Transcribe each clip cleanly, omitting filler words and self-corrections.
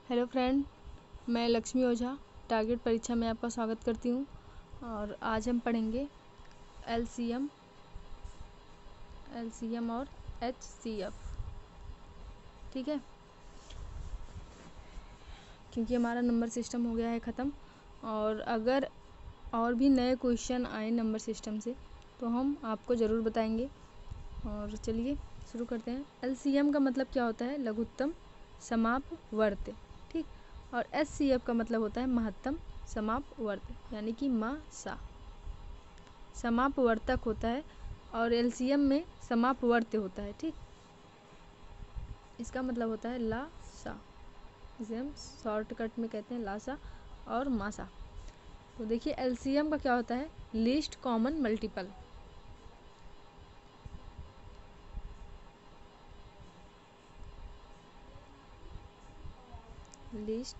Hello friend, मैं लक्ष्मी ओझा target परीक्षा में आपका स्वागत करती हूँ। और आज हम पढ़ेंगे एलसीएम और एचसीएफ। ठीक है, क्योंकि हमारा नंबर सिस्टम हो गया है ख़त्म, और अगर और भी नए क्वेश्चन आए नंबर सिस्टम से तो हम आपको ज़रूर बताएंगे। और चलिए शुरू करते हैं। एलसीएम का मतलब क्या होता है? लघुत्तम समापवर्त। ठीक, और एचसीएफ का मतलब होता है महत्तम समापवर्त, यानी कि सा समापवर्तक होता है और एलसीएम में समापवर्त होता है। ठीक, इसका मतलब होता है ला सा, जिसे हम शॉर्टकट में कहते हैं लासा और मासा। तो देखिए एलसीएम का क्या होता है? Least common multiple. Least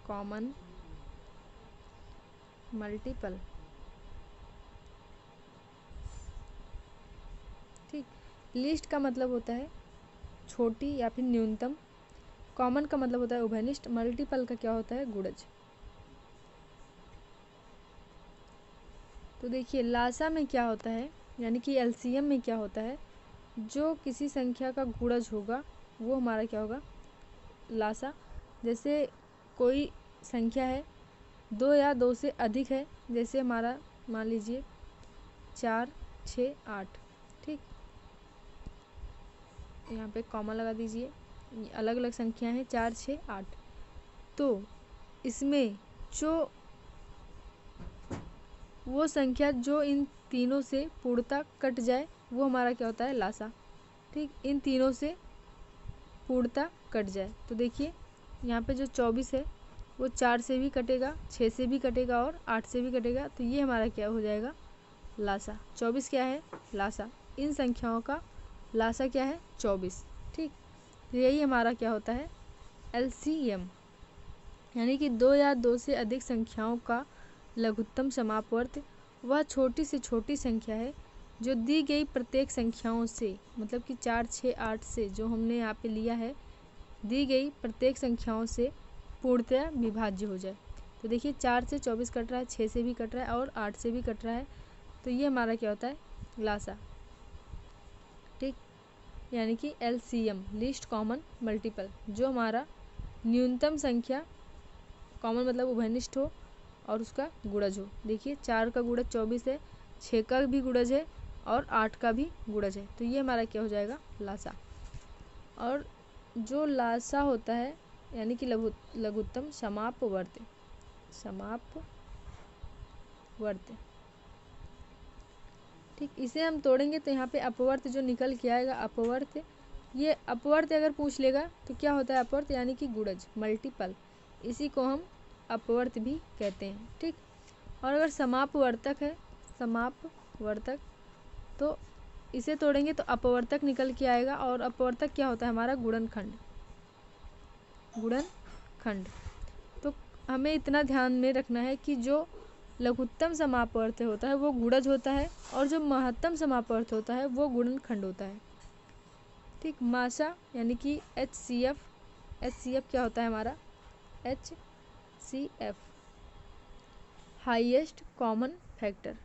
common multiple. ठीक, लिस्ट का मतलब होता है छोटी या फिर न्यूनतम, कॉमन का मतलब होता है उभयनिष्ठ, मल्टीपल का क्या होता है? गुणज। तो देखिए लासा में क्या होता है, यानी कि एलसीएम में क्या होता है? जो किसी संख्या का गुणज होगा वो हमारा क्या होगा? लासा। जैसे कोई संख्या है 2 या 2 से अधिक है, जैसे हमारा मान लीजिए 4, 6, 8। ठीक, यहाँ पे कॉमा लगा दीजिए। अलग अलग संख्या हैं 4, 6, 8। तो इसमें जो वो संख्या जो इन तीनों से पूर्णतः कट जाए वो हमारा क्या होता है? लासा। ठीक, इन तीनों से पूर्णतः कट जाए। तो देखिए यहाँ पे जो 24 है वो 4 से भी कटेगा, 6 से भी कटेगा और 8 से भी कटेगा। तो ये हमारा क्या हो जाएगा? लासा। 24 क्या है? लासा। इन संख्याओं का लासा क्या है? 24। ठीक, यही हमारा क्या होता है? एलसीएम, यानी कि 2 या 2 से अधिक संख्याओं का लघुत्तम समापवर्त वह छोटी से छोटी संख्या है जो दी गई प्रत्येक संख्याओं से, मतलब कि 4, 6, 8 से जो हमने यहाँ पे लिया है, दी गई प्रत्येक संख्याओं से पूर्णतया विभाज्य हो जाए। तो देखिए 4 से 24 कट रहा है, 6 से भी कट रहा है और 8 से भी कट रहा है। तो ये हमारा क्या होता है? लासा। ठीक, यानी कि एलसीएम लीस्ट कॉमन मल्टीपल, जो हमारा न्यूनतम संख्या, कॉमन मतलब उभयनिष्ठ हो और उसका गुणज हो। देखिए 4 का गुणज 24 है, 6 का भी गुणज है और 8 का भी गुणज है। तो ये हमारा क्या हो जाएगा? लासा। और जो लासा होता है यानी कि लघुत्तम समापवर्त। ठीक, इसे हम तोड़ेंगे तो यहाँ पे अपवर्त जो निकल के आएगा, अपवर्त। ये अपवर्त अगर पूछ लेगा तो क्या होता है? अपवर्त यानी कि गुणज, मल्टीपल। इसी को हम अपवर्त भी कहते हैं। ठीक, और अगर समापवर्तक है, समापवर्तक, तो इसे तोड़ेंगे तो अपवर्तक निकल के आएगा। और अपवर्तक क्या होता है? हमारा गुणनखंड। तो हमें इतना ध्यान में रखना है कि जो लघुत्तम समापवर्त होता है वो गुणज होता है और जो महत्तम समापवर्त होता है वो गुणनखंड होता है। ठीक, मासा यानी कि एचसीएफ क्या होता है हमारा? HCF highest common factor.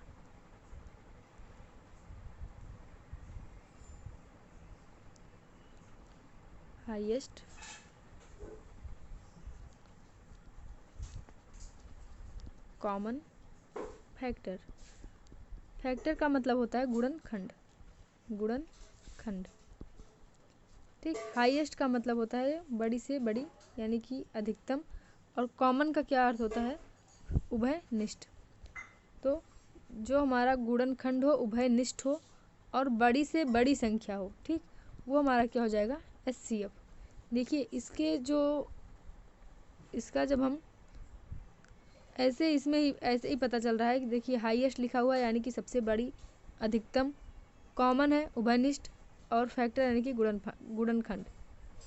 Highest common factor. Factor का मतलब होता है गुणनखंड। ठीक, हाईएस्ट का मतलब होता है बड़ी से बड़ी, यानी कि अधिकतम। और कॉमन का क्या अर्थ होता है? उभयनिष्ठ। तो जो हमारा गुणनखंड हो, उभयनिष्ठ हो और बड़ी से बड़ी संख्या हो, ठीक, वो हमारा क्या हो जाएगा? एचसीएफ। देखिए इसका जब हम इसमें ही ऐसे ही पता चल रहा है कि देखिए हाईएस्ट लिखा हुआ है यानी कि सबसे बड़ी, अधिकतम, कॉमन है उभयनिष्ठ, और फैक्टर यानी कि गुणनखंड।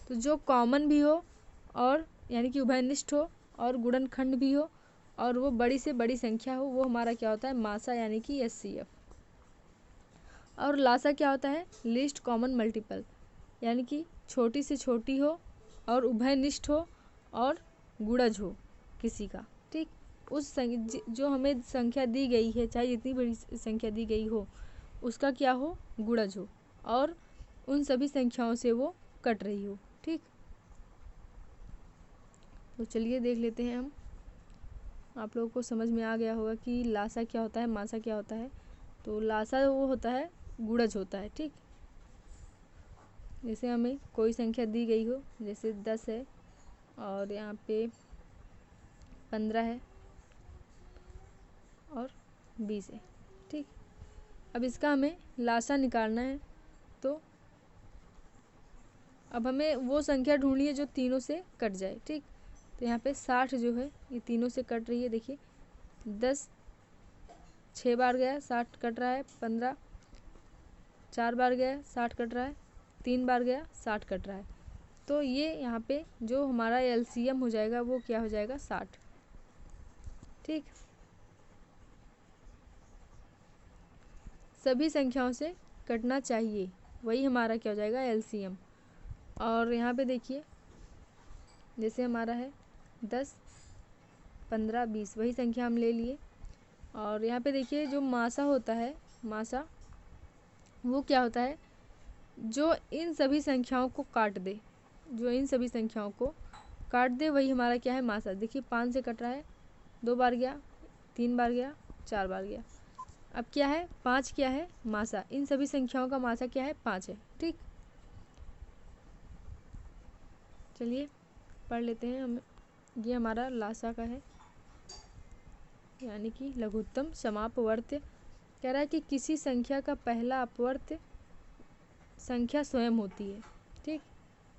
तो जो कॉमन भी हो और यानी कि उभयनिष्ठ हो और गुणनखंड भी हो और वो बड़ी से बड़ी संख्या हो, वो हमारा क्या होता है, मासा यानी कि HCF। और लासा क्या होता है, लीस्ट कॉमन मल्टीपल, यानी कि छोटी से छोटी हो और उभयनिष्ठ हो और गुणज हो किसी का, ठीक। उस जो हमें संख्या दी गई है, चाहे जितनी बड़ी संख्या दी गई हो, उसका क्या हो, गुणज हो और उन सभी संख्याओं से वो कट रही हो, ठीक। तो चलिए देख लेते हैं हम। आप लोगों को समझ में आ गया होगा कि लासा क्या होता है, मासा क्या होता है। तो लासा वो होता है, गुणज होता है, ठीक। जैसे हमें कोई संख्या दी गई हो, जैसे 10 है और यहाँ पे 15 है और 20 है, ठीक। अब इसका हमें लासा निकालना है। तो अब हमें वो संख्या ढूंढनी है जो तीनों से कट जाए, ठीक। तो यहाँ पे 60 जो है ये तीनों से कट रही है। देखिए 10 6 बार गया, 60 कट रहा है। 15 4 बार गया, 60 कट रहा है। 3 बार गया, 60 कट रहा है। तो ये यहाँ पे जो हमारा LCM हो जाएगा वो क्या हो जाएगा, 60, ठीक। सभी संख्याओं से कटना चाहिए, वही हमारा क्या हो जाएगा, LCM। और यहाँ पे देखिए जैसे हमारा है 10 15 20, वही संख्या हम ले लिए। और यहाँ पे देखिए जो मासा होता है, मासा वो क्या होता है, जो इन सभी संख्याओं को काट दे, जो इन सभी संख्याओं को काट दे, वही हमारा क्या है, मासा। देखिए 5 से कट रहा है, 2 बार गया, 3 बार गया, 4 बार गया। अब क्या है, 5 क्या है, मासा। इन सभी संख्याओं का मासा क्या है, 5 है, ठीक। चलिए पढ़ लेते हैं हम। ये हमारा लासा का है, यानी कि लघुत्तम समापवर्त्य। कह रहा है कि किसी संख्या का पहला अपवर्त्य संख्या स्वयं होती है, ठीक।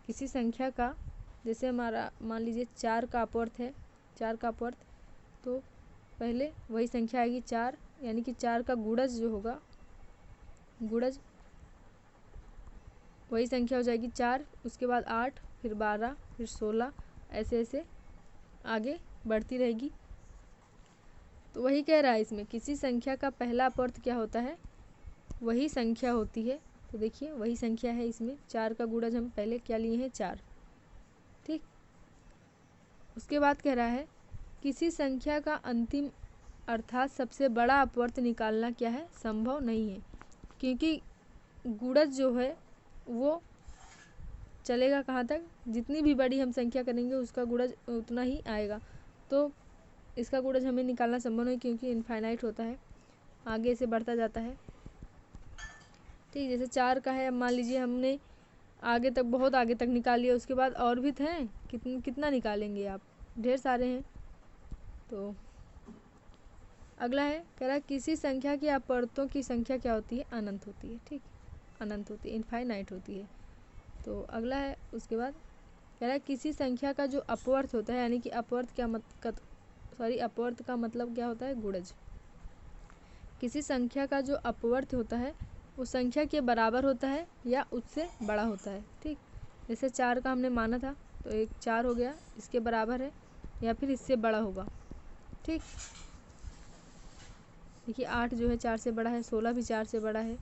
किसी संख्या का, जैसे हमारा मान लीजिए 4 का अपवर्त है, 4 का अपवर्त, तो पहले वही संख्या आएगी 4, यानी कि 4 का गुणज जो होगा, गुणज वही संख्या हो जाएगी 4, उसके बाद 8, फिर 12, फिर 16, ऐसे ऐसे आगे बढ़ती रहेगी। तो वही कह रहा है इसमें, किसी संख्या का पहला अपवर्त क्या होता है, वही संख्या होती है। तो देखिए वही संख्या है इसमें, 4 का गुणज हम पहले क्या लिए हैं, 4, ठीक। उसके बाद कह रहा है किसी संख्या का अंतिम अर्थात सबसे बड़ा अपवर्त निकालना क्या है, संभव नहीं है, क्योंकि गुणज जो है वो चलेगा कहाँ तक, जितनी भी बड़ी हम संख्या करेंगे उसका गुणज उतना ही आएगा। तो इसका गुणज हमें निकालना संभव नहीं, क्योंकि इनफाइनाइट होता है, आगे से बढ़ता जाता है, ठीक। जैसे 4 का है, अब मान लीजिए हमने आगे तक, बहुत आगे तक निकाल लिया, उसके बाद और भी थे, कितना निकालेंगे आप, ढेर सारे हैं। तो अगला है, कह रहा है किसी संख्या की अपवर्तों की संख्या क्या होती है, अनंत होती है, ठीक। अनंत होती है, इनफाइनाइट होती है। तो अगला है, उसके बाद कह रहा है किसी संख्या का जो अपवर्त होता है, यानी कि अपवर्त क्या अपवर्त का मतलब क्या होता है, गुणज। किसी संख्या का जो अपवर्त होता है वो संख्या के बराबर होता है या उससे बड़ा होता है, ठीक। जैसे 4 का हमने माना था, तो एक 4 हो गया, इसके बराबर है या फिर इससे बड़ा होगा, ठीक। देखिए 8 जो है 4 से बड़ा है, 16 भी 4 से बड़ा है,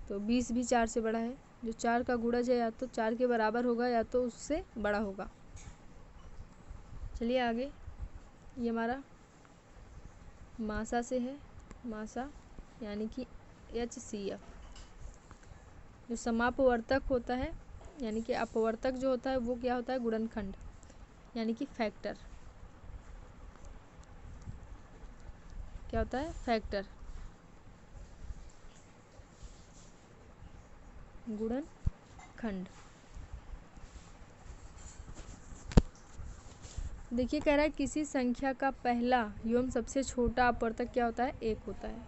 तो 20 भी 4 से बड़ा है। जो 4 का गुणज है या तो 4 के बराबर होगा या तो उससे बड़ा होगा। चलिए आगे, ये हमारा मासा से है, मासा यानी कि HCF। जो समापवर्तक होता है, यानी कि अपवर्तक जो होता है वो क्या होता है, गुणनखंड, यानी कि फैक्टर। क्या होता है, फैक्टर, गुणनखंड। देखिए कह रहा है किसी संख्या का पहला एवं सबसे छोटा अपवर्तक क्या होता है, 1 होता है।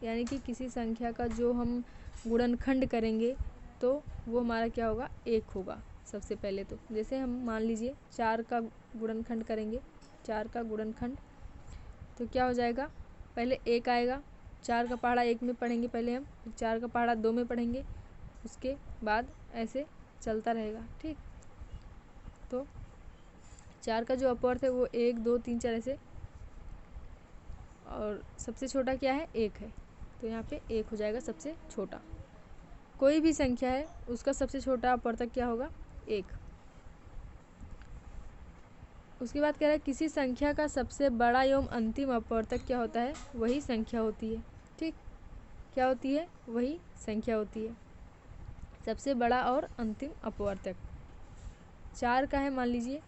यानी कि किसी संख्या का जो हम गुणनखंड करेंगे तो वो हमारा क्या होगा, 1 होगा सबसे पहले। तो जैसे हम मान लीजिए 4 का गुणनखंड करेंगे, 4 का गुणनखंड, तो क्या हो जाएगा, पहले 1 आएगा, 4 का पहाड़ा 1 में पढ़ेंगे पहले हम, फिर 4 का पहाड़ा 2 में पढ़ेंगे, उसके बाद ऐसे चलता रहेगा, ठीक। तो 4 का जो अपवर्थ है वो 1 2 3 4 ऐसे, और सबसे छोटा क्या है 1 है, तो यहाँ पे 1 हो जाएगा सबसे छोटा। कोई भी संख्या है उसका सबसे छोटा अपवर्तक क्या होगा 1। उसके बाद कह रहा है किसी संख्या का सबसे बड़ा एवं अंतिम अपवर्तक क्या होता है, वही संख्या होती है। ठीक, क्या होती है, वही संख्या होती है, सबसे बड़ा और अंतिम अपवर्तक। 4 का है मान लीजिए,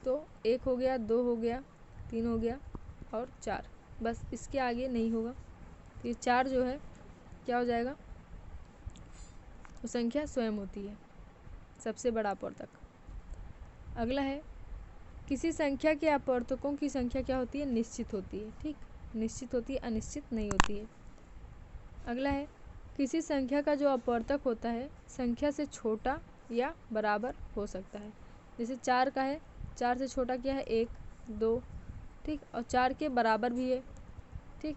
तो 1 हो गया, 2 हो गया, 3 हो गया और 4, बस इसके आगे नहीं होगा। तो ये 4 जो है क्या हो जाएगा, वो संख्या स्वयं होती है, सबसे बड़ा अपवर्तक। अगला है किसी संख्या के अपवर्तकों की संख्या क्या होती है, निश्चित होती है। ठीक, निश्चित होती है, अनिश्चित नहीं होती है। अगला है किसी संख्या का जो अपवर्तक होता है संख्या से छोटा या बराबर हो सकता है। जैसे 4 का है, 4 से छोटा क्या है 1 2, ठीक, और 4 के बराबर भी है। ठीक,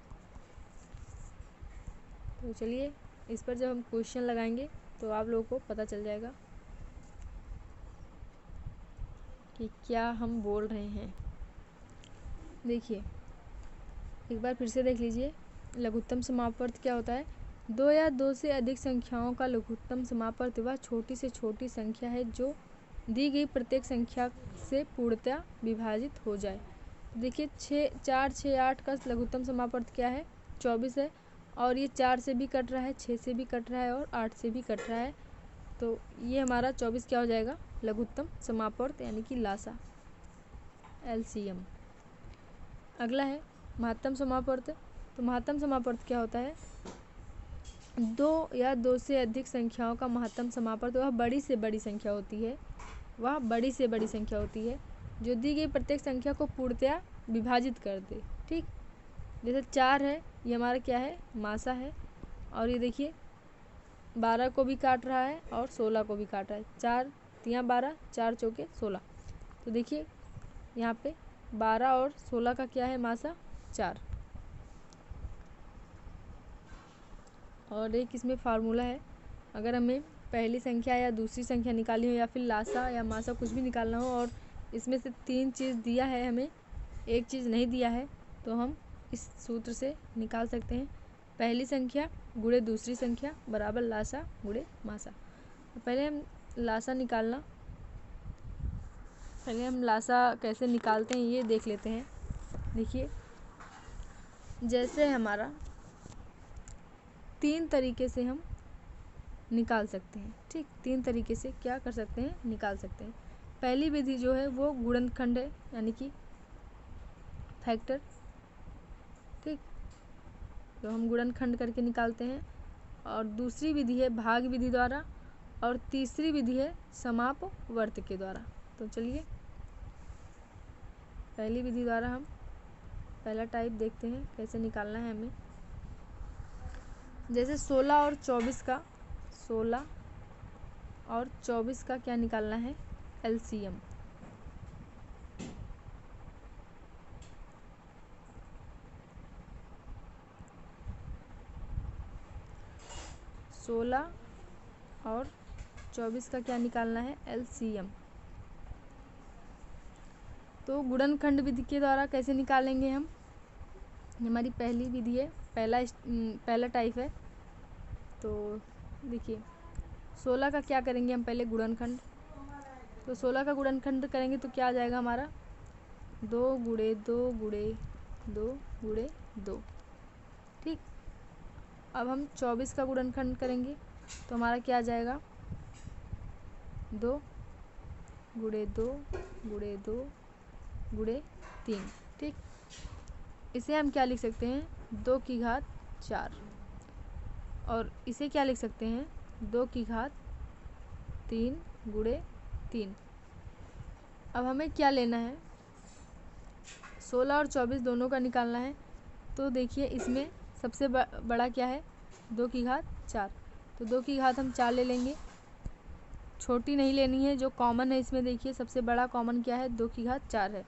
तो चलिए इस पर जब हम क्वेश्चन लगाएंगे तो आप लोगों को पता चल जाएगा कि क्या हम बोल रहे हैं। देखिए एक बार फिर से देख लीजिए, लघुत्तम समापवर्त क्या होता है, 2 या 2 से अधिक संख्याओं का लघुत्तम समापवर्त वह छोटी से छोटी संख्या है जो दी गई प्रत्येक संख्या से पूर्णतः विभाजित हो जाए। देखिए 4 6 8 का लघुत्तम समापवर्त क्या है 24 है, और ये 4 से भी कट रहा है, 6 से भी कट रहा है और 8 से भी कट रहा है, तो ये हमारा 24 क्या हो जाएगा, लघुत्तम समापवर्त यानी कि लासा, LCM। अगला है महत्तम समापवर्त। तो महत्तम समापवर्त क्या होता है, 2 या 2 से अधिक संख्याओं का महत्तम समापवर्त वह बड़ी से बड़ी संख्या होती है, वह बड़ी से बड़ी संख्या होती है जो दी गई प्रत्येक संख्या को पूर्णतया विभाजित कर दे। ठीक, जैसे 4 है, ये हमारा क्या है, मासा है, और ये देखिए 12 को भी काट रहा है और 16 को भी काट रहा है, 4 3 12, 4 चौके 16। तो देखिए यहाँ पे 12 और 16 का क्या है मासा 4। और एक इसमें फार्मूला है, अगर हमें पहली संख्या या दूसरी संख्या निकालनी हो या फिर लासा या मासा कुछ भी निकालना हो और इसमें से 3 चीज़ दिया है, हमें एक चीज़ नहीं दिया है, तो हम इस सूत्र से निकाल सकते हैं, पहली संख्या गुणे दूसरी संख्या बराबर लासा गुणे मासा। तो पहले हम लासा कैसे निकालते हैं ये देख लेते हैं। देखिए जैसे हमारा 3 तरीके से हम निकाल सकते हैं। ठीक, 3 तरीके से क्या कर सकते हैं, निकाल सकते हैं। पहली विधि जो है वो गुणनखंड है, यानी कि फैक्टर। ठीक, तो हम गुणनखंड करके निकालते हैं। और दूसरी विधि है भाग विधि द्वारा, और तीसरी विधि है समापवर्त के द्वारा। तो चलिए पहली विधि द्वारा हम पहला टाइप देखते हैं कैसे निकालना है हमें। जैसे 16 और 24 का, 16 और 24 का क्या निकालना है, LCM। सोलह और 24 का क्या निकालना है, LCM। तो गुणनखंड विधि के द्वारा कैसे निकालेंगे हम, हमारी पहली विधि है, पहला टाइप है। तो देखिए 16 का क्या करेंगे हम, पहले गुणनखंड। तो 16 का गुणनखंड करेंगे तो क्या आ जाएगा हमारा, 2 गुणे 2 गुणे 2 गुणे 2। ठीक, अब हम 24 का गुणनखंड करेंगे तो हमारा क्या आ जाएगा, 2 गुणे 2 गुणे 2 गुणे 3। ठीक, इसे हम क्या लिख सकते हैं, 2 की घात 4, और इसे क्या लिख सकते हैं, 2 की घात 3 गुणे 3। अब हमें क्या लेना है, 16 और 24 दोनों का निकालना है। तो देखिए इसमें सबसे बड़ा क्या है, 2 की घात 4, तो 2 की घात हम 4 ले लेंगे, छोटी नहीं लेनी है, जो कॉमन है इसमें देखिए सबसे बड़ा कॉमन क्या है, 2 की घात 4 है,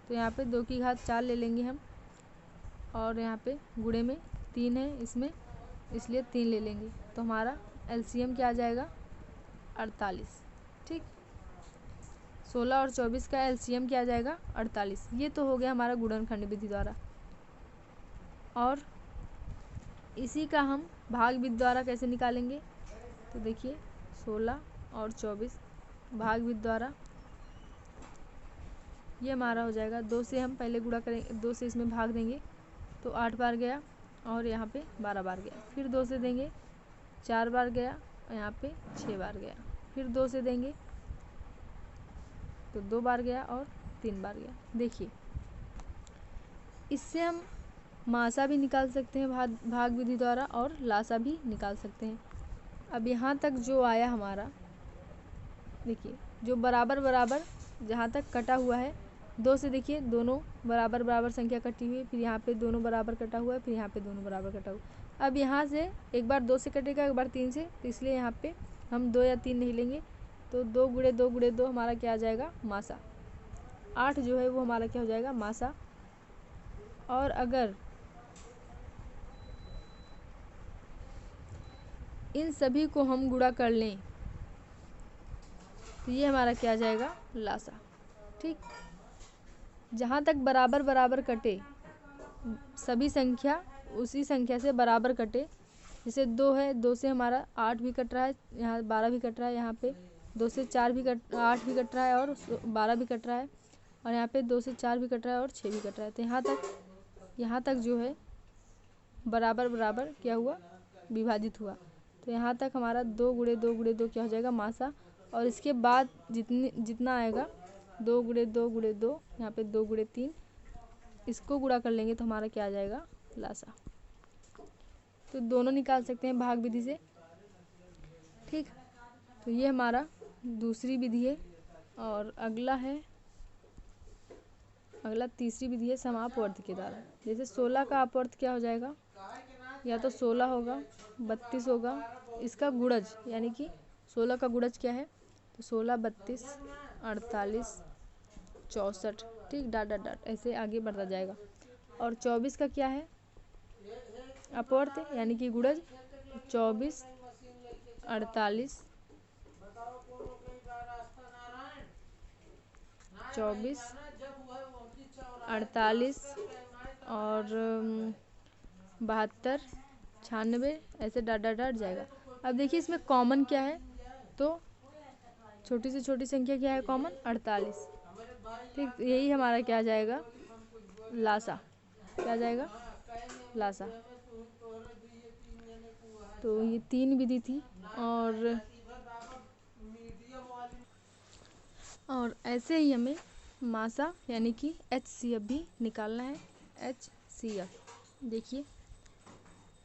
तो यहाँ पे 2 की घात 4 ले लेंगे हम, और यहाँ पे गुणे में 3 है इसमें, इसलिए 3 ले लेंगे, तो हमारा LCM क्या आ जाएगा, 48। ठीक, 16 और 24 का एलसीएम क्या आ जाएगा 48। ये तो हो गया हमारा गुणनखंड विधि द्वारा। और इसी का हम भाग विधि द्वारा कैसे निकालेंगे, तो देखिए 16 और 24 भाग विधि द्वारा ये हमारा हो जाएगा 2 से हम पहले गुणा करेंगे, 2 से इसमें भाग देंगे तो 8 बार गया और यहाँ पे 12 बार गया। फिर 2 से देंगे 4 बार गया और यहाँ पे 6 बार गया। फिर 2 से देंगे तो 2 बार गया और 3 बार गया। देखिए इससे हम मासा भी निकाल सकते हैं भाग विधि द्वारा और लासा भी निकाल सकते हैं। अब यहाँ तक जो आया हमारा, देखिए जो बराबर बराबर जहाँ तक कटा हुआ है 2 से, देखिए दोनों बराबर बराबर संख्या कटी हुई है, फिर यहाँ पे दोनों बराबर कटा हुआ है, फिर यहाँ पे दोनों बराबर कटा हुआ है। अब यहाँ से एक बार 2 से कटेगा, एक बार 3 से, तो इसलिए यहाँ पे हम 2 या 3 नहीं लेंगे, तो 2 गुणे 2 गुणे 2 हमारा क्या आ जाएगा मासा। 8 जो है वो हमारा क्या हो जाएगा मासा। और अगर इन सभी को हम गुणा कर लें तो ये हमारा क्या आ जाएगा लासा। ठीक, जहाँ तक बराबर बराबर कटे सभी संख्या उसी संख्या से बराबर कटे। जैसे 2 है, 2 से हमारा 8 भी कट रहा है, यहाँ 12 भी कट रहा है, यहाँ पे 2 से 4 भी 8 भी कट रहा है और 12 भी कट रहा है, और यहाँ पे 2 से 4 भी कट रहा है और 6 भी कट रहा है। तो यहाँ तक जो है बराबर बराबर क्या हुआ विभाजित हुआ। तो यहाँ तक हमारा 2 गुणे 2 गुणे 2 क्या हो जाएगा मासा। और इसके बाद जितना आएगा 2 गुणे 2 गुणे 2, यहाँ पे 2 गुणे 3, इसको गुणा कर लेंगे तो हमारा क्या आ जाएगा लासा। तो दोनों निकाल सकते हैं भाग विधि से। ठीक, तो ये हमारा दूसरी विधि है। और अगला तीसरी विधि है समापवर्त के द्वारा। जैसे 16 का अपवर्त क्या हो जाएगा, या तो 16 होगा 32 होगा, इसका गुणज यानी कि 16 का गुणज क्या है, तो 16 32 48 64, ठीक, डाट डाट डाट ऐसे आगे बढ़ता जाएगा। और 24 का क्या है अपवर्त यानी कि गुणज, 24 48 24 48 और 72 96 ऐसे डाट डाट डाट जाएगा। अब देखिए इसमें कॉमन क्या है, तो छोटी से छोटी संख्या क्या है कॉमन 48। ठीक, यही हमारा क्या आ जाएगा लासा। क्या आ जाएगा लासा। तो ये 3 विधि थी। और ऐसे ही हमें मासा यानी कि HCF भी निकालना है। HCF देखिए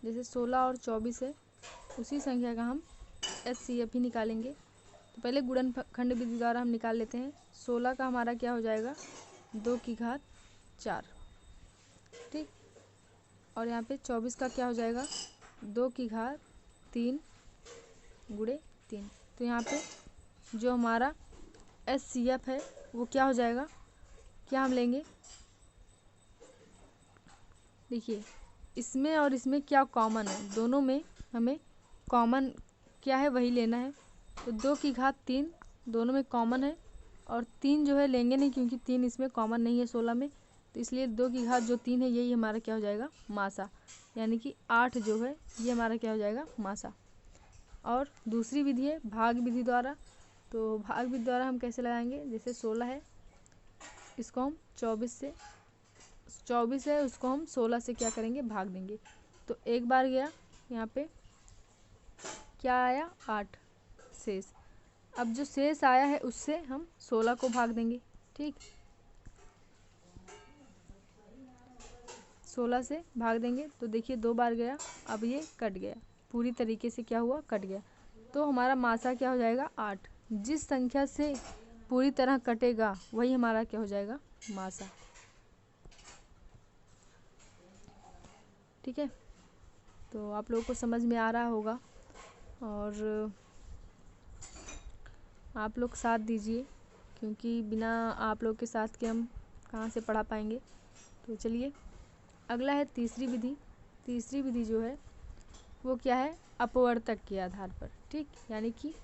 जैसे 16 और 24 है, उसी संख्या का हम HCF ही निकालेंगे। तो पहले गुणनखंड विधि द्वारा हम निकाल लेते हैं। 16 का हमारा क्या हो जाएगा 2 की घात 4, ठीक, और यहाँ पे 24 का क्या हो जाएगा 2 की घात 3 गुणे 3। तो यहाँ पे जो हमारा HCF है वो क्या हो जाएगा, क्या हम लेंगे, देखिए इसमें और इसमें क्या कॉमन है, दोनों में हमें कॉमन क्या है वही लेना है। तो 2 की घात 3 दोनों में कॉमन है, और 3 जो है लेंगे नहीं क्योंकि 3 इसमें कॉमन नहीं है 16 में, तो इसलिए 2 की घात जो 3 है यही हमारा क्या हो जाएगा मासा, यानी कि 8 जो है ये हमारा क्या हो जाएगा मासा। और दूसरी विधि है भाग विधि द्वारा। तो भाग विधि द्वारा हम कैसे लगाएंगे, जैसे 16 है इसको हम 24 है उसको हम 16 से क्या करेंगे भाग देंगे। तो एक बार गया, यहाँ पे क्या आया 8 शेष। अब जो शेष आया है उससे हम 16 को भाग देंगे, ठीक, 16 से भाग देंगे तो देखिए 2 बार गया, अब ये कट गया, पूरी तरीके से क्या हुआ कट गया। तो हमारा मासा क्या हो जाएगा 8। जिस संख्या से पूरी तरह कटेगा वही हमारा क्या हो जाएगा मासा। ठीक है, तो आप लोगों को समझ में आ रहा होगा, और आप लोग साथ दीजिए क्योंकि बिना आप लोग के साथ के हम कहाँ से पढ़ा पाएंगे। तो चलिए अगला है तीसरी विधि। तीसरी विधि जो है वो क्या है अपवर्तक के आधार पर, ठीक, यानी कि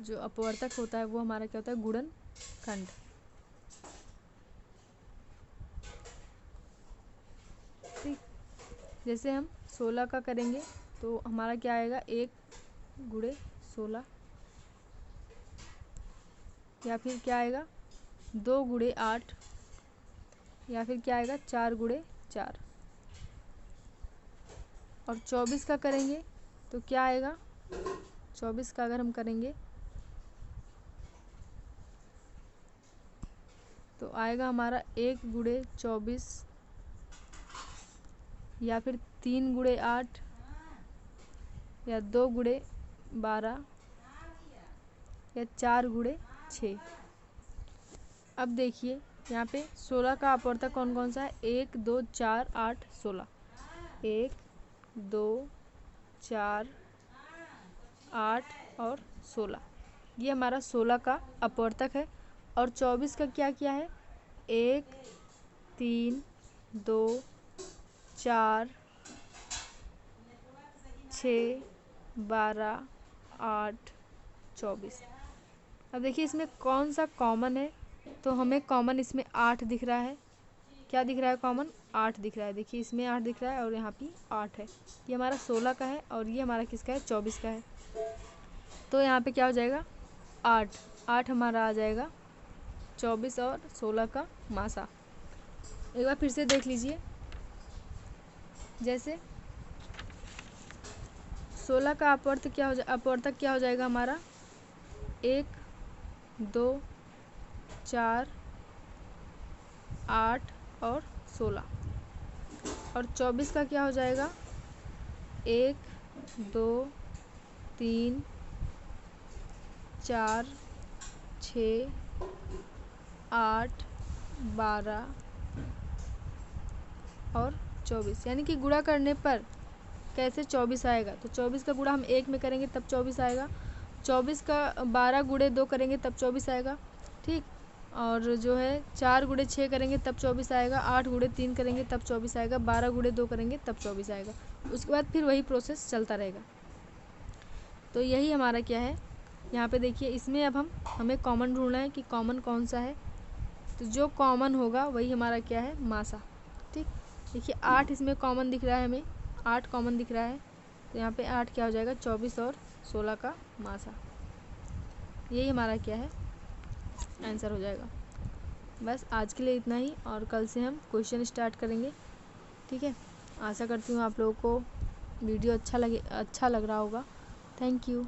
जो अपवर्तक होता है वो हमारा क्या होता है, गुणनखंड। ठीक, जैसे हम 16 का करेंगे तो हमारा क्या आएगा, 1 गुणे 16, या फिर क्या आएगा 2 गुणे 8, या फिर क्या आएगा 4 गुणे 4। और 24 का करेंगे तो क्या आएगा, 24 का अगर हम करेंगे तो आएगा हमारा 1 गुणे 24, या फिर 3 गुणे 8, या 2 गुणे 12, या 4 गुणे 6। अब देखिए यहाँ पे 16 का अपवर्तक कौन कौन सा है, 1 2 4 8 16, 1 2 4 8 और 16, ये हमारा 16 का अपवर्तक है। और 24 का क्या किया है, 1 3 2 4 6 12 8 24। अब देखिए इसमें कौन सा कॉमन है, तो हमें कॉमन इसमें 8 दिख रहा है। क्या दिख रहा है, कॉमन 8 दिख रहा है। देखिए इसमें 8 दिख रहा है और यहाँ पे 8 है। ये हमारा 16 का है और ये हमारा किसका है, 24 का है। तो यहाँ पे क्या हो जाएगा, 8 हमारा आ जाएगा 24 और 16 का मासा। एक बार फिर से देख लीजिए, जैसे 16 का अपवर्तक क्या हो जाएगा हमारा, 1 2 4 8 और 16। और 24 का क्या हो जाएगा, 1 2 3 4 6 8 12 और 24। यानी कि गुणा करने पर कैसे 24 आएगा, तो 24 का गुणा हम 1 में करेंगे तब 24 आएगा। 24 का 12 गुणे 2 करेंगे तब 24 आएगा। ठीक, और जो है 4 गुणे 6 करेंगे तब 24 आएगा। 8 गुणे 3 करेंगे तब 24 आएगा। 12 गुणे 2 करेंगे तब 24 आएगा। उसके बाद फिर वही प्रोसेस चलता रहेगा। तो यही हमारा क्या है, यहाँ पे देखिए इसमें अब हमें कॉमन ढूंढना है कि कॉमन कौन सा है। तो जो कॉमन होगा वही हमारा क्या है, मासा। ठीक, देखिए 8 इसमें कॉमन दिख रहा है, हमें 8 कॉमन दिख रहा है। तो यहाँ पे 8 क्या हो जाएगा, 24 और 16 का मासा। यही हमारा क्या है, आंसर हो जाएगा। बस आज के लिए इतना ही, और कल से हम क्वेश्चन स्टार्ट करेंगे। ठीक है, आशा करती हूँ आप लोगों को वीडियो अच्छा लग रहा होगा। Thank you.